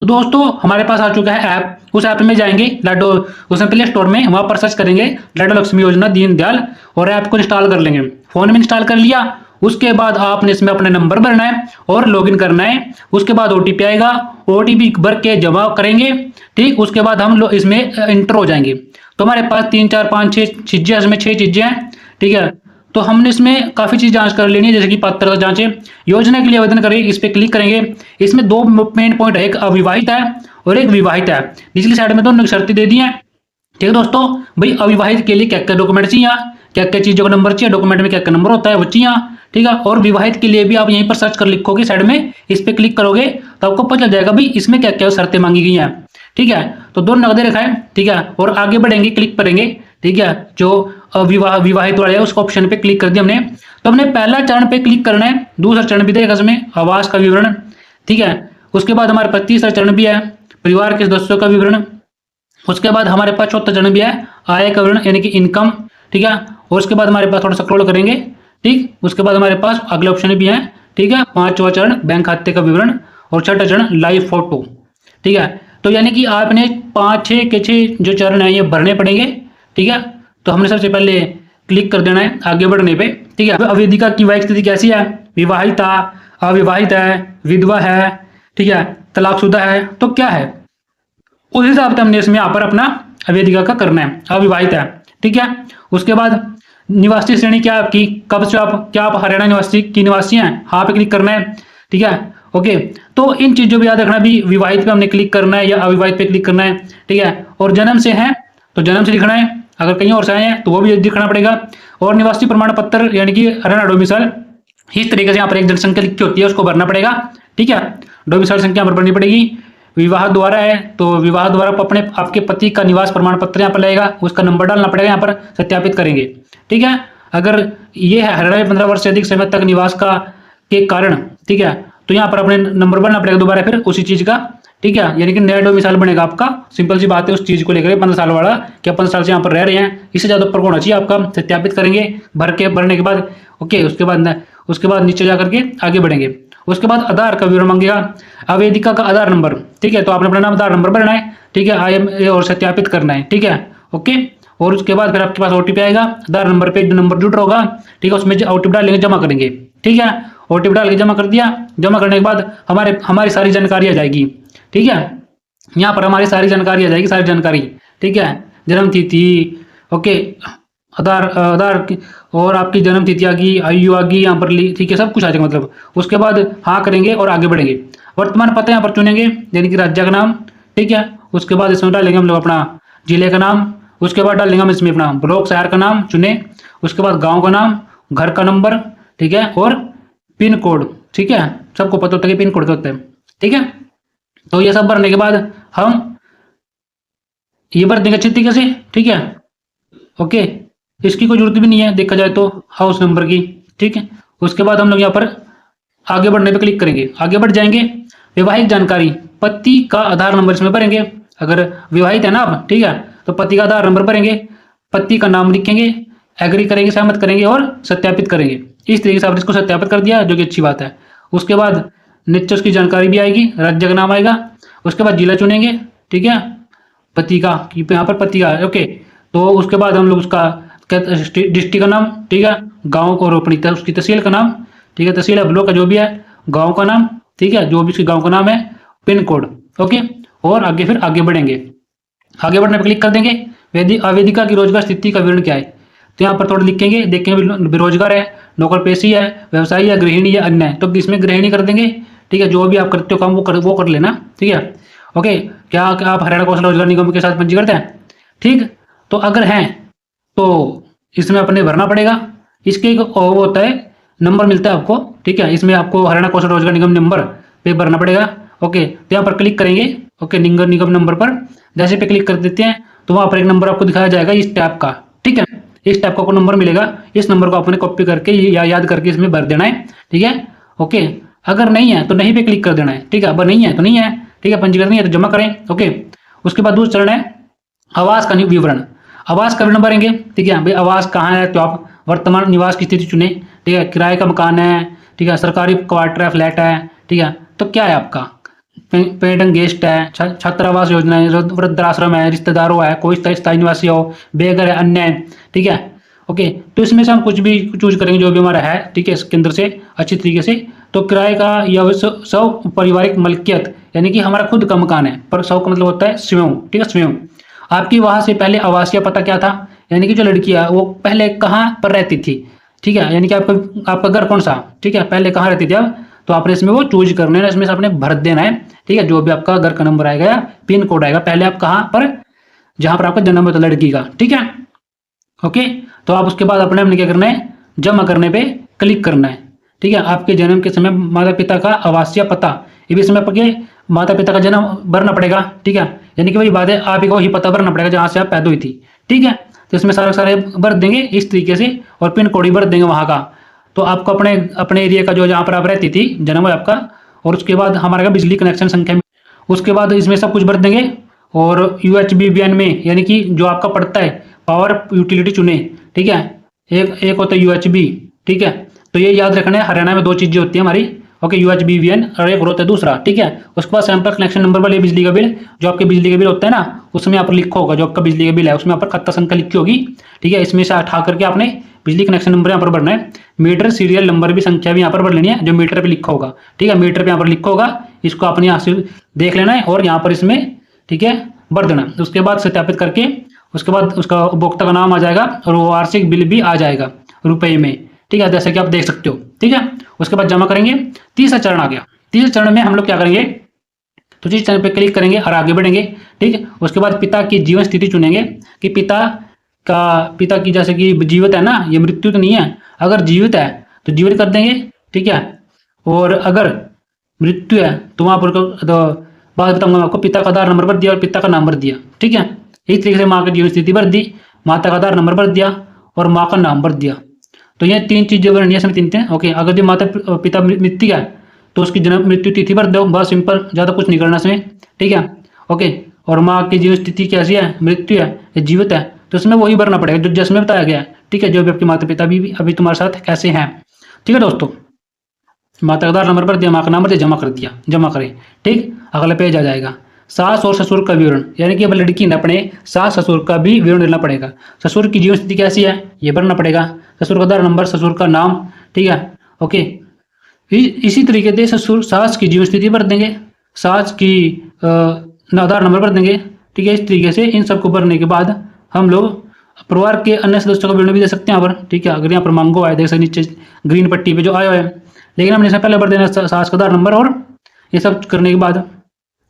तो दोस्तों हमारे पास आ चुका है ऐप। उस ऐप में जाएंगे लाडो, उसमें प्ले स्टोर में वहां पर सर्च करेंगे लाडो लक्ष्मी योजना दीन दयाल और ऐप को इंस्टॉल कर लेंगे। फोन में इंस्टॉल कर लिया। उसके बाद आपने इसमें अपना नंबर भरना है और लॉगिन करना है। उसके बाद ओटीपी आएगा, ओटीपी भर के जमा करेंगे। ठीक, उसके बाद हम लोग इसमें इंटर हो जाएंगे। तो हमारे पास 3 4 5 6 चीजें, इसमें 6 चीजें हैं। ठीक है, तो हमने इसमें काफ़ी चीज़ जांच कर लेनी है, जैसे कि पात्रता जांच है। योजना के लिए आवेदन करें, इस पर क्लिक करेंगे। इसमें दो मेन पॉइंट है, एक अविवाहित है और एक विवाहित है। निचली साइड में दोनों शर्तें दे दी हैं। ठीक है दोस्तों, भाई अविवाहित के लिए क्या क्या डॉक्यूमेंट चाहिए, क्या क्या चीज़ों का नंबर चाहिए, डॉक्यूमेंट में क्या क्या नंबर होता है वो चाहिए। ठीक है, और विवाहित के लिए भी आप यहीं पर सर्च कर लिखोगे साइड में, इस पर क्लिक करोगे तो आपको पता चल जाएगा भाई इसमें क्या क्या शर्तें मांगी गई हैं। ठीक है, तो दोनों नगदे रखा है। ठीक है, और आगे बढ़ेंगे, क्लिक करेंगे। ठीक है, जो विवाहित वाला है उसको ऑप्शन पे क्लिक कर दिया हमने। तो हमने पहला चरण पे क्लिक करना है, दूसरा चरण भी देगा इसमें आवास का विवरण। ठीक है, उसके बाद हमारे पास तीसरा चरण भी है, परिवार के सदस्यों का विवरण। उसके बाद हमारे पास चौथा चरण भी है, आय का विवरण यानी कि इनकम। ठीक है, और उसके बाद हमारे पास थोड़ा सा स्क्रॉल करेंगे। ठीक, उसके बाद हमारे पास अगले ऑप्शन भी है। ठीक है, पांचवा चरण बैंक खाते का विवरण और छठा चरण लाइव फोटो। ठीक है, तो यानी कि आपने 5 6 के 6 जो चरण है ये भरने पड़ेंगे। ठीक है, तो हमने सबसे पहले क्लिक कर देना है आगे बढ़ने पे। ठीक है, अवेदिका की वैवाहिक स्थिति कैसी है, विवाहिता, अविवाहित है, विधवा है, ठीक है, तलाकशुदा है, तो क्या है उस हिसाब से हमने इसमें यहाँ पर अपना अवेदिका का करना है, अविवाहित है। ठीक है, उसके बाद निवासी श्रेणी क्या है आपकी, कब से आप, क्या आप हरियाणा निवासी की निवासी हैं, हाँ पे क्लिक करना है। ठीक है, ओके, तो इन चीजों को याद रखना भी, विवाहित पे हमने क्लिक करना है या अविवाहित पे क्लिक करना है। ठीक है, और जन्म से है तो जन्म से लिखना है, अगर कहीं और से आए हैं तो वो भी दिखना पड़ेगा। और निवासी प्रमाण पत्र यानी कि हरियाणा डोमिसाइल, इस तरीके से यहाँ पर एक जनसंख्या लिखी होती है उसको भरना पड़ेगा। ठीक है, डोमिसाइल संख्या यहाँ पर भरनी पड़ेगी। विवाह द्वारा है तो विवाह द्वारा अपने आपके पति का निवास प्रमाण पत्र यहाँ पर लगेगा, उसका नंबर डालना पड़ेगा, यहाँ पर सत्यापित करेंगे। ठीक है, अगर ये है हरियाणा में 15 वर्ष से अधिक समय तक निवास का के कारण, ठीक है, तो यहाँ पर अपने नंबर भरना पड़ेगा दोबारा फिर उसी चीज का। ठीक है, यानी कि नया डोमिसाइल बनेगा आपका। सिंपल सी बात है उस चीज को लेकर 15 साल वाला, क्या 15 साल से यहाँ पर रह रहे हैं, इससे ज्यादा ऊपर होना चाहिए आपका। सत्यापित करेंगे भरने के बाद। ओके, उसके बाद नीचे जा करके आगे बढ़ेंगे। उसके बाद आधार का विवरण मांगेगा, अवेदिका का आधार नंबर। ठीक है, तो आपने अपना नाम आधार नंबर भरना है। ठीक है, आई एम और सत्यापित करना है। ठीक है, ओके, और उसके बाद फिर आपके पास ओटीपी आएगा, आधार नंबर पे जो नंबर जुड़ रहा होगा। ठीक है, उसमें ओटीपी डालेंगे, जमा करेंगे। ठीक है, ओटीपी डाल के जमा कर दिया। जमा करने के बाद हमारी सारी जानकारी आ जाएगी। ठीक है, यहाँ पर हमारी सारी जानकारी आ जाएगी, सारी जानकारी। ठीक है, जन्म तिथि, ओके, आधार और आपकी जन्म तिथि आ गई, आयु आ गई यहाँ पर ली। ठीक है, सब कुछ आ जाएगा मतलब। उसके बाद हाँ करेंगे और आगे बढ़ेंगे। वर्तमान पता यहाँ पर चुनेंगे यानी कि राज्य का नाम। ठीक है, उसके बाद इसमें डालेंगे हम लोग अपना जिले का नाम। उसके बाद डालेंगे हम इसमें अपना ब्लॉक शहर का नाम चुने। उसके बाद गांव का नाम, घर का नंबर, ठीक है, और पिन कोड। ठीक है, सबको पता होता है कि पिन कोड क्या होता है। ठीक है, तो ये सब भरने के बाद हम ये भर देंगे अच्छी तरीके से। ठीक है, ओके, इसकी कोई जरूरत भी नहीं है देखा जाए तो हाउस नंबर की। ठीक है, उसके बाद हम लोग यहाँ पर आगे बढ़ने पे क्लिक करेंगे, आगे बढ़ जाएंगे। वैवाहिक जानकारी, पति का आधार नंबर इसमें भरेंगे। अगर विवाहित है ना आप, ठीक है, तो पति का आधार नंबर भरेंगे, पति का नाम लिखेंगे, एग्री करेंगे, सहमत करेंगे और सत्यापित करेंगे। इस तरीके से आपने इसको सत्यापित कर दिया, जो कि अच्छी बात है। उसके बाद नीचे उसकी जानकारी भी आएगी, राज्य का नाम आएगा। उसके बाद जिला चुनेंगे। ठीक है, पति का, यहाँ पर पति का है, ओके, तो उसके बाद हम लोग उसका डिस्ट्रिक्ट का नाम, ठीक है, गांव को और अपनी उसकी तहसील का नाम, ठीक है, तहसील है ब्लॉक का जो भी है, गांव का नाम, ठीक है, जो भी उसके गांव का नाम है, पिन कोड, ओके, और आगे फिर आगे बढ़ेंगे। आगे बढ़ने पर क्लिक कर देंगे। आवेदिका की रोजगार स्थिति का विवरण क्या है, तो यहाँ पर थोड़ा लिखेंगे, देखेंगे बेरोजगार है, नौकर पेशी है, व्यवसायी है, गृहिणी है, अन्य है, तो इसमें गृहिणी कर देंगे। ठीक है, जो भी आप करते हो काम वो कर लेना। ठीक है, ओके, क्या आप हरियाणा कौशल रोजगार निगम के साथ पंजीकृत हैं? ठीक, तो अगर हैं तो इसमें अपने भरना पड़ेगा। इसके एक वो होता है, नंबर मिलता है आपको। ठीक है, इसमें आपको हरियाणा कौशल रोजगार निगम नंबर पे भरना पड़ेगा। ओके, तो यहाँ पर क्लिक करेंगे। ओके, निगम नंबर पर जैसे पे क्लिक कर देते हैं तो वहाँ पर एक नंबर आपको दिखाया जाएगा इस टैब का। ठीक है, इस टैब का आपको नंबर मिलेगा, इस नंबर को आपने कॉपी करके या याद करके इसमें भर देना है। ठीक है, ओके, अगर नहीं है तो नहीं पे क्लिक कर देना है। ठीक है, अब नहीं है तो नहीं है। ठीक है, पंजीकरण नहीं है तो जमा करें। ओके, उसके बाद दूसरा चरण है आवास का विवरण। आवास का विवरण भरेंगे। ठीक है, भाई आवास कहाँ है, तो आप वर्तमान निवास की स्थिति चुने। ठीक है, किराए का मकान है, ठीक है, सरकारी क्वार्टर है, फ्लैट है, ठीक है, तो क्या है आपका पेंशन गेस्ट है, छात्रावास योजना है, वृद्धाश्रम है, रिश्तेदारों है, कोई स्थायी निवासी हो, बेघर है, अन्य है, ठीक है। ओके, तो इसमें से हम कुछ भी चूज करेंगे जो भी हमारा है, ठीक है, इसके अंदर से अच्छी तरीके से। तो किराए का या सब पारिवारिक मलकियत, यानी कि हमारा खुद का मकान है, पर सब का मतलब होता है स्वयं, ठीक है, स्वयं। आपकी वहां से पहले आवासीय पता क्या था, यानी कि जो लड़की है वो पहले कहाँ पर रहती थी, ठीक है, यानी कि आपका घर कौन सा, ठीक है, पहले कहाँ रहती थी आप, तो आपने इसमें वो चूज करना है, इसमें से आपने भर देना है, ठीक है, जो भी आपका घर का नंबर आएगा, पिन कोड आएगा, पहले आप कहाँ पर, जहां पर आपका जन्म होता लड़की का, ठीक है। ओके, तो आप उसके बाद अपने क्या करना है, जमा करने पे क्लिक करना है, ठीक है। आपके जन्म के समय माता पिता का आवासीय पता, ये भी इसमें आपके माता पिता का जन्म भरना पड़ेगा, ठीक है, यानी कि वही बात है, आप ही को वही पता भरना पड़ेगा जहां से आप पैदा हुई थी, ठीक है। तो इसमें सारे सारे भर देंगे इस तरीके से, और पिन कोड भी भर देंगे वहां का। तो आपको अपने अपने एरिया का जो जहाँ पर आप रहती थी जन्म है आपका, और उसके बाद हमारा बिजली कनेक्शन संख्या, उसके बाद इसमें सब कुछ भर देंगे। और UHBVN में, यानी कि जो आपका पड़ता है पावर यूटिलिटी चुने, ठीक है, एक एक होता है UHB, ठीक है। तो ये याद रखना है, हरियाणा में दो चीजें होती है हमारी, ओके, UHBVN और एक होता है दूसरा, ठीक है। उसके बाद सैंपल कनेक्शन नंबर वाले बिजली का बिल, जो आपके बिजली का बिल होता है ना, उसमें यहाँ पर लिखा होगा, जो आपका बिजली का बिल है उसमें यहाँ पर खाता संख्या लिखी होगी, ठीक है। इसमें से उठा करके आपने बिजली कनेक्शन नंबर यहाँ पर भरना है। मीटर सीरियल नंबर भी संख्या भी यहाँ पर भर लेनी है, जो मीटर पे लिखा होगा, ठीक है, मीटर पे यहाँ पर लिखा होगा, इसको आपने यहाँ से देख लेना है और यहाँ पर इसमें, ठीक है, भर देना। उसके बाद सत्यापित करके उसके बाद उसका उपभोक्ता का नाम आ जाएगा और वो वार्षिक बिल भी आ जाएगा रुपए में, ठीक है, जैसे कि आप देख सकते हो, ठीक है। उसके बाद जमा करेंगे। तीसरा चरण आ गया। तीसरे चरण में हम लोग क्या करेंगे, तो जिस चरण पे क्लिक करेंगे और आगे बढ़ेंगे, ठीक है। उसके बाद पिता की जीवन स्थिति चुनेंगे कि पिता की जैसे कि जीवित है ना, ये मृत्यु तो नहीं है, अगर जीवित है तो जीवित कर देंगे, ठीक है। और अगर मृत्यु है तो वहां पर तो बात बताऊंगा आपको, पिता का आधार नंबर भर दिया और पिता का नाम भर दिया, ठीक है। इस तरीके से माँ की जीवन स्थिति भर दी, माता का आधार नंबर भर दिया और माँ का नाम भर दिया। तो ये तीन चीजें भरनी है इसमें, तीन। ओके, अगर जो माता पिता मृत्यु है तो उसकी जन्म मृत्यु तिथि भर दो, बहुत सिंपल, ज़्यादा कुछ नहीं करना इसमें, ठीक है। ओके, और माँ की जीवन स्थिति कैसी है, मृत्यु है या जीवित है, तो उसमें वही भरना पड़ेगा जो जिसमें बताया गया है, ठीक है, जो भी आपके माता पिता भी अभी तुम्हारे साथ कैसे हैं, ठीक है दोस्तों। माता का आधार नंबर भर दिया, माँ का नाम भर दिया, जमा कर दिया, जमा करें, ठीक। अगला पेज आ जाएगा, सास और ससुर का विवरण, यानी कि अब लड़की ने अपने सास ससुर का भी विवरण देना पड़ेगा। ससुर की जीवन स्थिति कैसी है ये भरना पड़ेगा, ससुर का आधार नंबर, ससुर का नाम, ठीक है। ओके, इसी तरीके से ससुर सास की जीवन स्थिति भर देंगे, सास की आधार नंबर भर देंगे, ठीक है। इस तरीके से इन सबको भरने के बाद हम लोग परिवार के अन्य सदस्यों का विवरण भी दे सकते हैं यहाँ पर, ठीक है। अगर यहाँ पर मांगो आए, देख सकते नीचे ग्रीन पट्टी पे जो आया है, लेकिन हमने इसमें पहले भर देना सास का आधार नंबर, और ये सब करने के बाद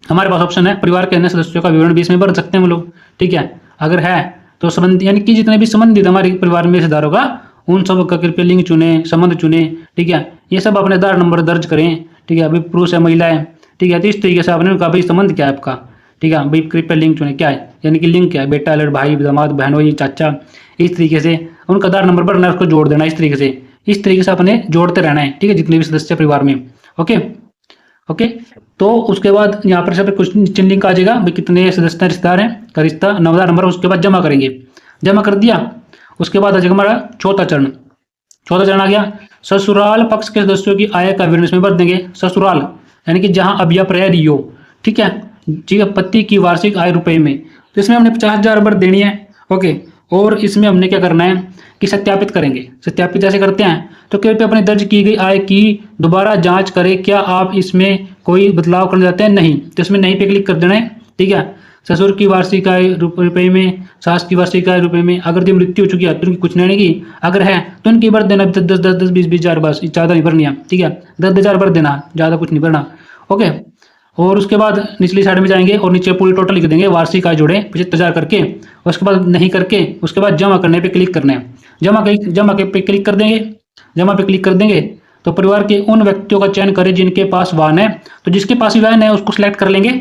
हमारे पास ऑप्शन है परिवार के अन्य सदस्यों का विवरण भी इसमें भर सकते हैं हम लोग, ठीक है। अगर है तो संबंध, यानी कि जितने भी संबंधित हमारे परिवार में रिश्तेदार होगा उन सब का कृपया लिंग चुने, संबंध चुने, ठीक है। ये सब अपने आधार नंबर दर्ज करें, ठीक है। अभी पुरुष है, महिला है, ठीक है, तो इस तरीके से आपने कहा भाई संबंध क्या है आपका, ठीक है, भाई कृपया लिंग चुने क्या है, यानी कि लिंग क्या है, बेटा, लड़, भाई, दामाद, बहनोई, चाचा, इस तरीके से उनका आधार नंबर भरना है, उसको जोड़ देना इस तरीके से अपने जोड़ते रहना है, ठीक है, जितने भी सदस्य परिवार में। ओके ओके, तो उसके बाद यहाँ पर सब कुछ निश्चित लिंक आ जाएगा भाई कितने सदस्य रिश्तेदार हैं का रिश्ता, आधार नंबर, उसके बाद जमा करेंगे, जमा कर दिया। उसके बाद आ जाएगा हमारा चौथा चरण आ गया, ससुराल पक्ष के सदस्यों की आय का विवरण इसमें भर देंगे। ससुराल यानी कि जहां अब आप रह रही हो, ठीक है, ठीक है, पति की वार्षिक आय रुपए में, तो इसमें हमने 50,000 भर देनी है। ओके, और इसमें हमने क्या करना है कि सत्यापित करेंगे। सत्यापित जैसे करते हैं तो कृपया अपने दर्ज की गई आय की दोबारा जांच करें, क्या आप इसमें कोई बदलाव करना चाहते हैं, नहीं, तो इसमें नहीं पे क्लिक कर देना है, ठीक है। ससुर की वार्षिक आय रुपए में, सास की वार्षिक आय रुपए में, अगर जो मृत्यु हो चुकी है तो उनकी कुछ नहीं की, अगर है तो उनकी भर देना 10 20 हजार, बस ज़्यादा नहीं भरनी है, ठीक है, 10,000 भर देना, ज़्यादा कुछ नहीं भरना। ओके, और उसके बाद निचली साइड में जाएंगे और नीचे पूरी टोटल लिख देंगे, वार्षिक आय जोड़े 75,000 करके, उसके बाद नहीं करके उसके बाद जमा करने पे क्लिक करना है। जमा पे क्लिक कर देंगे, जमा पे क्लिक कर देंगे तो परिवार के उन व्यक्तियों का चयन करें जिनके पास वाहन है, तो जिसके पास वाहन है उसको सिलेक्ट कर लेंगे,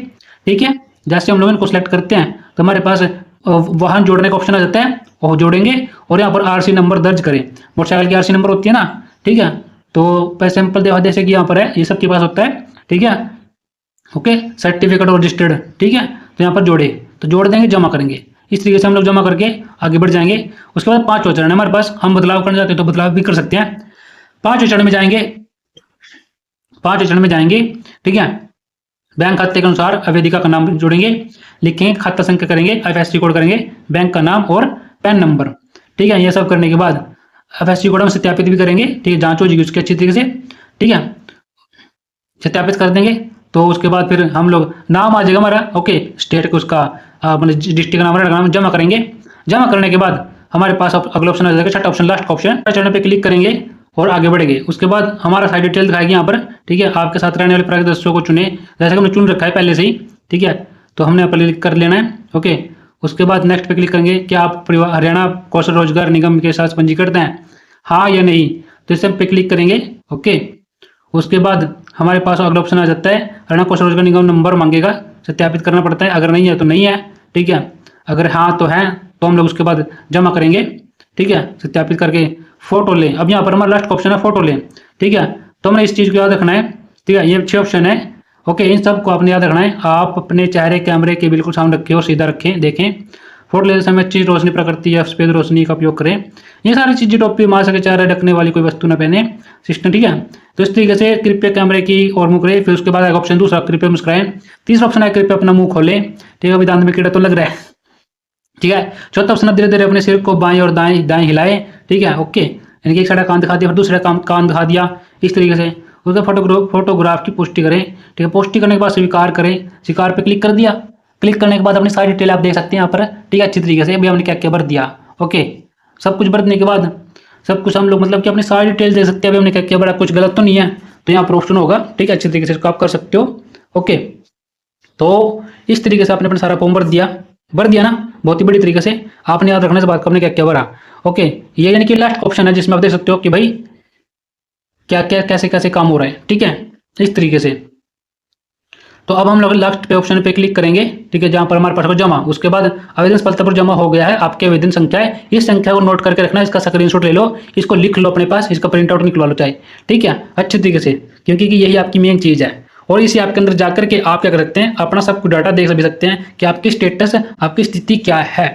ठीक है। जैसे हम लोग इनको सिलेक्ट करते हैं तो हमारे पास वाहन जोड़ने का ऑप्शन आ जाता है, और जोड़ेंगे और यहाँ पर आरसी नंबर दर्ज करें, मोटरसाइकिल की आरसी नंबर होती है ना, ठीक है। तो सैंपल जैसे कि यहाँ पर है, ये सबके पास होता है, ठीक है। ओके, सर्टिफिकेट और रजिस्टर्ड, ठीक है, तो यहाँ पर जोड़े, तो जोड़ देंगे, जमा करेंगे। इस तरीके से हम लोग जमा करके आगे बढ़ जाएंगे। उसके बाद 5वां चरण है हमारे पास, हम बदलाव करना चाहते हैं तो बदलाव भी कर सकते हैं। 5वें चरण में जाएंगे, ठीक है। बैंक खाते के अनुसार अवेदिका का नाम जोड़ेंगे, लिखेंगे, खाता संख्या करेंगे, IFSC कोड करेंगे, बैंक का नाम और पैन नंबर। ठीक है, ये सब करने के बाद IFSC कोड हम सत्यापित भी करेंगे। ठीक है, जांच हो जाएगी उसकी अच्छी तरीके से। ठीक है, सत्यापित कर देंगे तो उसके बाद फिर हम लोग नाम आ जाएगा हमारा। ओके, स्टेट को उसका मतलब डिस्ट्रिक्ट का नाम जमा करेंगे। जमा करने के बाद हमारे पास अगला ऑप्शन आ जाएगा, छठा ऑप्शन, लास्ट का ऑप्शन। चरण पे क्लिक करेंगे और आगे बढ़ेंगे। उसके बाद हमारा सारी डिटेल दिखाएगी यहाँ पर। ठीक है, आपके साथ रहने वाले प्राकृतिक सदस्यों को चुने, जैसे कि हमने चुन रखा है पहले से ही। ठीक है, तो हमने यहाँ पर क्लिक कर लेना है। ओके, उसके बाद नेक्स्ट पे क्लिक करेंगे। क्या आप हरियाणा कौशल रोजगार निगम के साथ पंजीकृत हैं, हाँ या नहीं, तो इस पे क्लिक करेंगे। ओके, उसके बाद हमारे पास अगला ऑप्शन आ जाता है, हरियाणा कौशल रोजगार निगम नंबर मांगेगा, सत्यापित करना पड़ता है। अगर नहीं है तो नहीं है। ठीक है, अगर हाँ तो है तो हम लोग उसके बाद जमा करेंगे। ठीक है, सत्यापित करके फोटो लें। अब यहाँ पर हमारा लास्ट ऑप्शन है फोटो लें। ठीक है, तो हमने इस चीज़ को याद रखना है। ठीक है, ये 6 ऑप्शन है। ओके, इन सब को आपने याद रखना है। आप अपने चेहरे कैमरे के बिल्कुल सामने रखें और सीधा रखें, देखें। फोटो लेते समय अच्छी रोशनी, प्रकृति या सफेद रोशनी का उपयोग करें। ये सारी चीज़ें, टोपी, मास्क, चेहरे ढकने वाली कोई वस्तु न पहने, सिस्टम। ठीक है, तो इस तरीके से कृपया कैमरे की ओर मुँह करें। फिर उसके बाद आएगा ऑप्शन दूसरा, कृपया मुस्कुराएं। तीसरा ऑप्शन है, कृपया अपना मुंह खोलें। ठीक है, अभी दांत में कीड़ा तो लग रहा है। ठीक है, चौथा ऑप्शन, धीरे धीरे अपने सिर को बाएं और दाएं हिलाएं। ठीक है, ओके, यानी कि एक साइड कान दिखा दिया, फिर दूसरा कान दिखा दिया, इस तरीके से। उसका फोटोग्राफ की पुष्टि करें। ठीक है, पुष्टि करने के बाद स्वीकार करें। स्वीकार पे क्लिक कर दिया। क्लिक करने के बाद अपनी सारी डिटेल आप देख सकते हैं यहाँ पर। ठीक है, अच्छी तरीके से अभी हमने क्या क्या भर दिया। ओके, सब कुछ भरने के बाद सब कुछ हम लोग मतलब कि अपनी सारी डिटेल देख सकते हैं। अभी हमने क्या क्या भरा, कुछ गलत तो नहीं है, तो यहाँ पर ऑप्शन होगा। ठीक है, अच्छी तरीके से इसको आप कर सकते हो। ओके, तो इस तरीके से आपने अपना सारा फॉर्म भर दिया ना, बहुत ही बड़ी तरीके से। आपने याद रखने से बात आपने क्या क्या भरा। ओके, ये यानी कि लास्ट ऑप्शन है जिसमें आप देख सकते हो कि भाई क्या क्या कैसे कैसे काम हो रहा है। ठीक है, इस तरीके से। तो अब हम लोग लास्ट पे ऑप्शन पे क्लिक करेंगे। ठीक है, जहां पर हमारे पास जमा, उसके बाद आवेदन पत्र पर जमा हो गया है, आपकी आवेदन संख्या है। इस संख्या को नोट करके रखना, इसका स्क्रीनशॉट ले लो, इसको लिख लो अपने पास, इसका प्रिंट आउट निकलवा लो चाहे। ठीक है, अच्छे तरीके से, क्योंकि यही आपकी मेन चीज़ है। और इसी ऐप के अंदर जाकर के आप क्या कर सकते हैं, अपना सब कुछ डाटा देख भी सकते हैं कि आपकी स्टेटस, आपकी स्थिति क्या है।